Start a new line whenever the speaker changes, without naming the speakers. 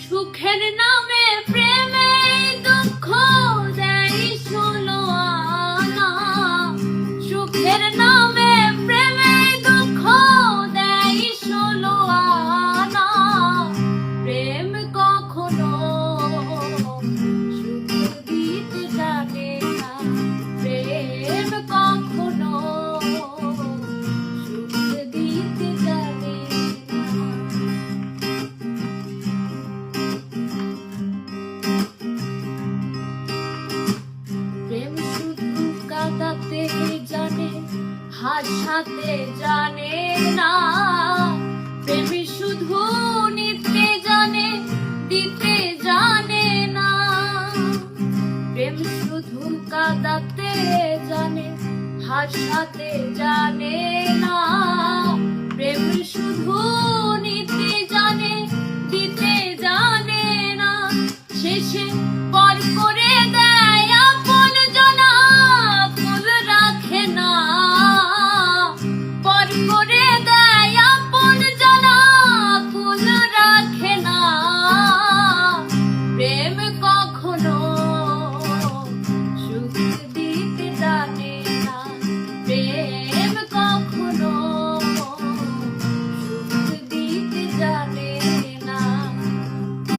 সুখের নামে প্রেমে দুঃখ দেয় ষোলো আনা। সুখের নামে প্রেমে দুঃখ দেয় ষোলো আনা। প্রেম কখনো সুখ দিতে জানে না। প্রেম কখনো সুখ দিতে জানে না। প্রেম শুধু কাঁদাতে জানে, হাসাতে জানে না। প্রেম শুধু নিতে জানে, দিতে জানে না। প্রেম শুধু কাঁদাতে জানে, হাসাতে জানে না। প্রেম শুধু নিতে জানে, দিতে জানে না। শেষে